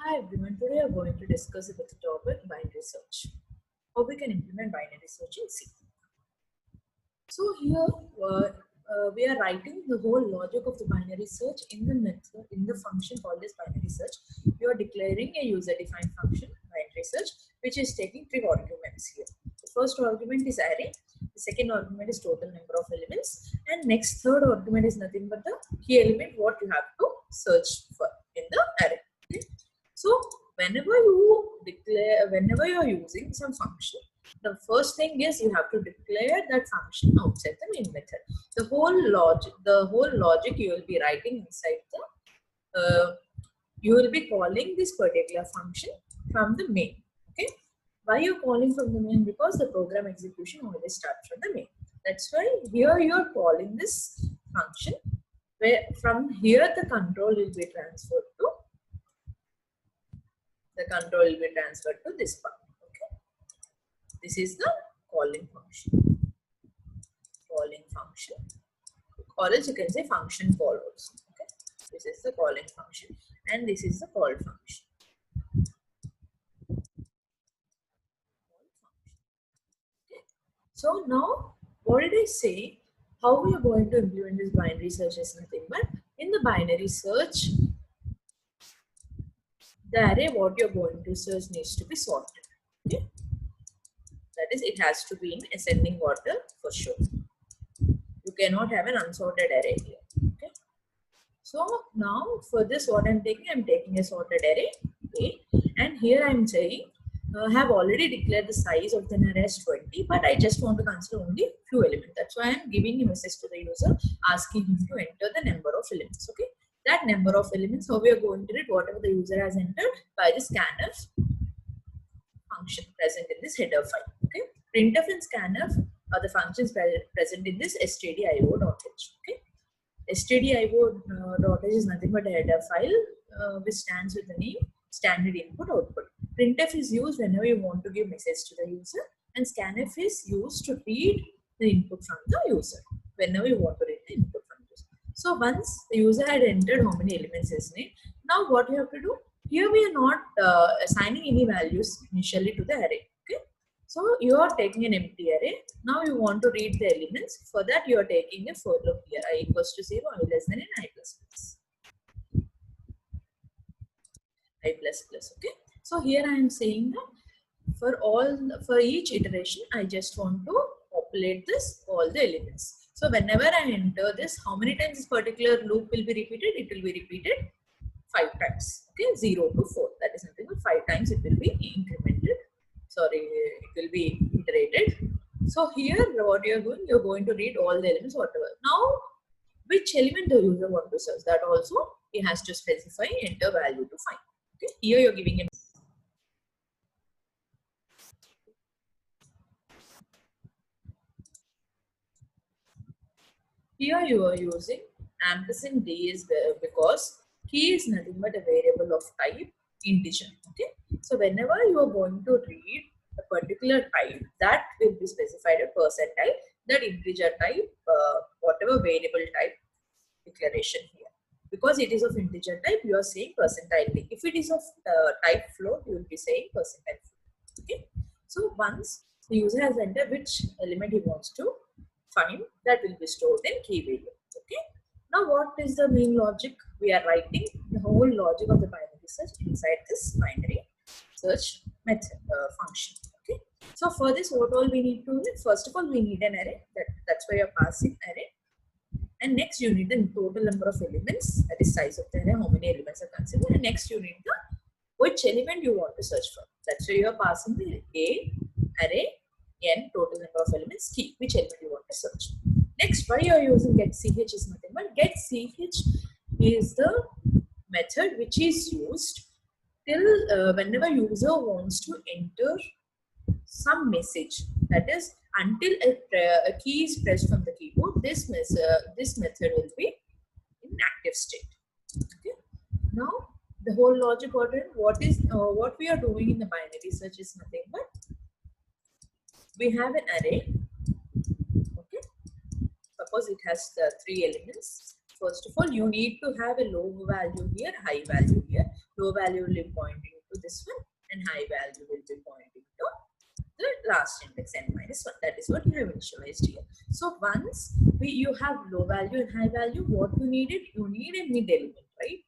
Hi everyone, today we are going to discuss about the topic binary search. How we can implement binary search in C. So here we are writing the whole logic of the binary search in the method, in the function called as binary search. You are declaring a user-defined function, binary search, which is taking three arguments here. The first argument is array, the second argument is total number of elements, and next third argument is nothing but the key element what you have to search for in the array. Okay? So whenever you are using some function, the first thing is you have to declare that function outside the main method. The whole logic you will be writing inside you will be calling this particular function from the main. Okay, why you calling from the main? Because the program execution always starts from the main. That's why here you are calling this function, where from here the control will be transferred to this part. Okay, this is the calling function. Or else you can say function call also. Okay, this is the calling function and this is the call function. Okay. So now what did I say? How we are going to implement this binary search is nothing but in the binary search, the array what you're going to search needs to be sorted. Okay, that is, it has to be in ascending order for sure. You cannot have an unsorted array here. Okay. So now for this what I'm taking a sorted array A, and here I'm saying I have already declared the size of the array as 20, but I just want to consider only few elements. That's why I'm giving a message to the user asking him to enter the number of elements. Okay, that number of elements, how we are going to read whatever the user has entered by the scanf function present in this header file. Okay, printf and scanf are the functions present in this stdio.h. Okay. Stdio.h is nothing but a header file which stands with the name standard input output. Printf is used whenever you want to give message to the user, and scanf is used to read the input from the user whenever you want to read the input from the user. So once the user had entered how many elements is named, now what you have to do? Here we are not assigning any values initially to the array. Okay, so you are taking an empty array. Now you want to read the elements. For that you are taking a for loop here. I equals to 0, I less than n, I plus plus. I plus plus. Okay. So here I am saying that for each iteration, I just want to populate all the elements. So whenever I enter this, how many times this particular loop will be repeated? It will be repeated 5 times. Okay, 0 to 4. That is nothing but 5 times it will be incremented. Sorry, it will be iterated. So here what you're going to read all the elements, whatever. Now, which element the user want to search, that also he has to specify enter value to find. Okay, here you're giving him. Here you are using ampersand d is because key is nothing but a variable of type integer. Okay, so whenever you are going to read a particular type, that will be specified a percentile, that integer type, whatever variable type declaration here. Because it is of integer type, you are saying percentile d. If it is of type float, you will be saying percentile float. Okay, so once the user has entered which element he wants to find, that will be stored in key value. Okay, now what is the main logic? We are writing the whole logic of the binary search inside this binary search method function. Okay, so for this what all we need to do? First of all, we need an array. That's why you're passing array, and next you need the total number of elements, that is size of the array, how many elements are considered, and next you need the which element you want to search for. That's why you are passing the a array, n total number of elements, key, which element you want to search. Next, why you are using get ch is nothing but get ch is the method which is used till whenever user wants to enter some message, that is until a key is pressed from the keyboard, this method will be in active state. Okay, now the whole logic order, what we are doing in the binary search is nothing but we have an array. Okay, suppose it has 3 elements, First of all, you need to have a low value here, high value here. Low value will be pointing to this one, and high value will be pointing to the last index n minus 1. That is what you have initialized here. So once you have low value and high value, what you needed? You need a mid element, right?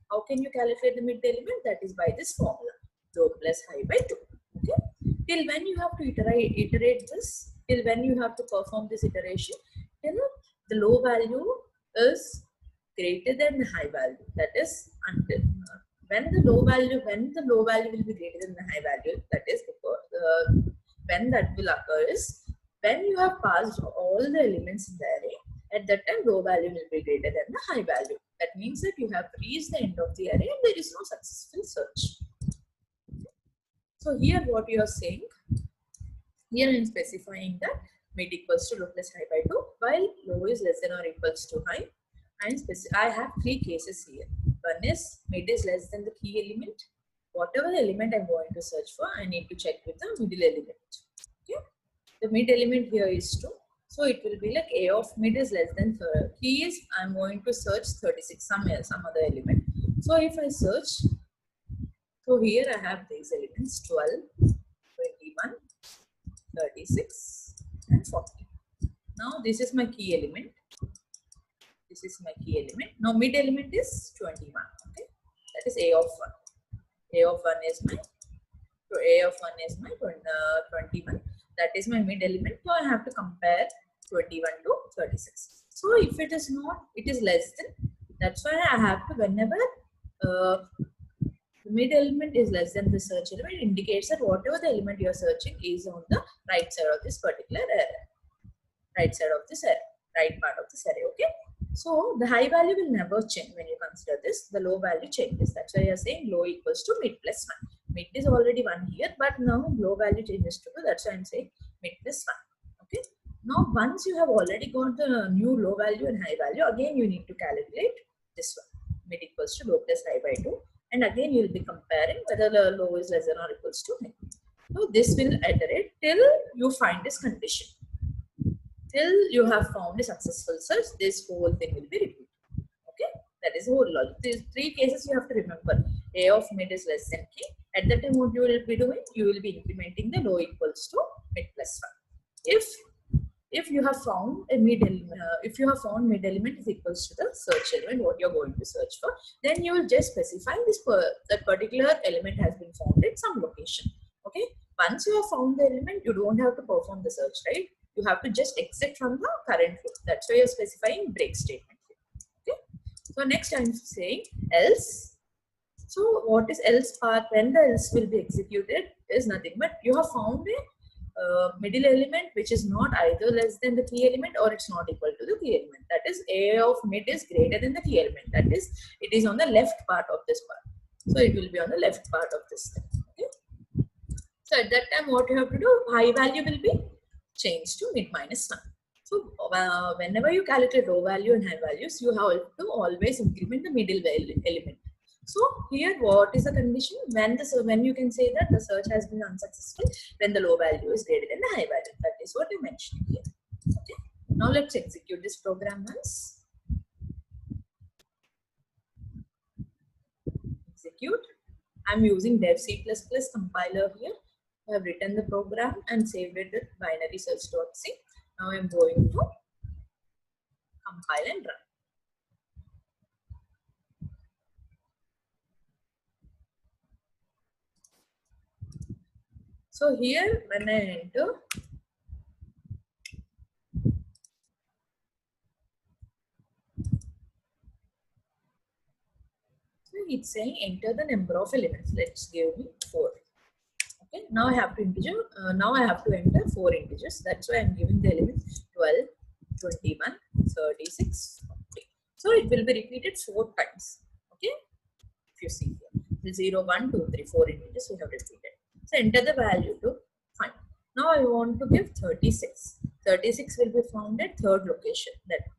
How can you calculate the mid element? That is by this formula, low plus high by 2. Okay. Till when you have to iterate this? Till when you have to perform this iteration? Till the low value is greater than the high value. That is until when the low value will be greater than the high value. That is because when that will occur is when you have passed all the elements in the array. At that time, low value will be greater than the high value. That means that you have reached the end of the array and there is no successful search. So here what you are saying, here I am specifying that mid equals to low plus high by 2, while low is less than or equals to high. And I have three cases here. One is mid is less than the key element. Whatever element I'm going to search for, I need to check with the middle element. Okay, the mid element here is 2. So it will be like A of mid is less than key is I'm going to search 36, some other element. So if I search, so here I have these elements 12, 21, 36 and 40. Now this is my key element. This is my key element. Now mid element is 21. Okay, that is A of 1. A of 1 is my 21. That is my mid element. So I have to compare 21 to 36. So if it is not, it is less than. That's why I have to, whenever the mid element is less than the search element, it indicates that whatever the element you are searching is on the right side of this particular array. Right side of this array. Right part of this array. Okay. So the high value will never change when you consider this. The low value changes. That's why you are saying low equals to mid plus 1. Mid is already 1 here, but now low value changes to 2. That's why I'm saying mid plus 1. Okay. Now once you have already got the new low value and high value, again you need to calculate this one. Mid equals to low plus high by 2. And again you will be comparing whether the low is less than or equals to high. So this will iterate till you find this condition. Till you have found a successful search, this whole thing will be repeated. Okay, that is the whole logic. These three cases you have to remember. A of mid is less than key. At that time, what you will be doing? You will be implementing the low equals to mid plus 1. If you have found a mid element, if you have found mid element is equals to the search element, what you are going to search for, then you will just specify this that particular element has been found at some location. Okay. Once you have found the element, you don't have to perform the search, right? You have to just exit from the current loop. That's why you're specifying break statement. Okay. So next I'm saying else. So what is else part? When the else will be executed is nothing but you have found a middle element which is not either less than the key element or it's not equal to the key element. That is A of mid is greater than the key element. That is, it is on the left part of this part. So it will be on the left part of this thing. Okay. So at that time, what you have to do? High value will be changed to mid minus 1. So whenever you calculate low value and high values, you have to always increment the middle element. So here, what is the condition? When you can say that the search has been unsuccessful, when the low value is greater than the high value. That is what I mentioned here. Okay. Now let's execute this program once. Execute. I'm using dev C++ compiler here. I have written the program and saved it with binary search.c. Now I'm going to compile and run. So here when I enter, so it's saying enter the number of elements. Let's give me 4. Okay, now I have to enter 4 integers. That's why I'm giving the elements 12, 21, 36, 40. So it will be repeated 4 times. Okay, if you see here, 0, 1, 2, 3, 4 integers we have repeated. So enter the value to find. Now I want to give 36. 36 will be found at third location.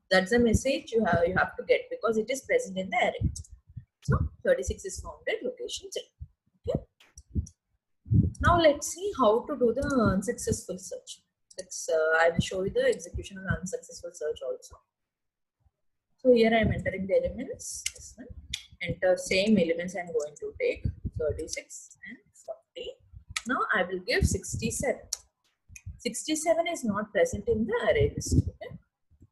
That's the message you have to get because it is present in the array. So 36 is found at location 3. Okay. Now let's see how to do the unsuccessful search. I will show you the execution of the unsuccessful search also. So here I am entering the elements. This one. Enter same elements I am going to take 36 and 40. Now I will give 67. 67 is not present in the array list. Okay?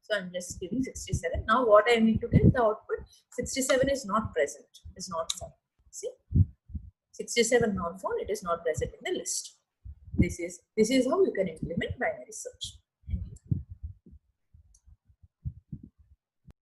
So I'm just giving 67. Now what I need to get the output 67 is not present, is not found. See, 67 not found, it is not present in the list. This is how you can implement binary search.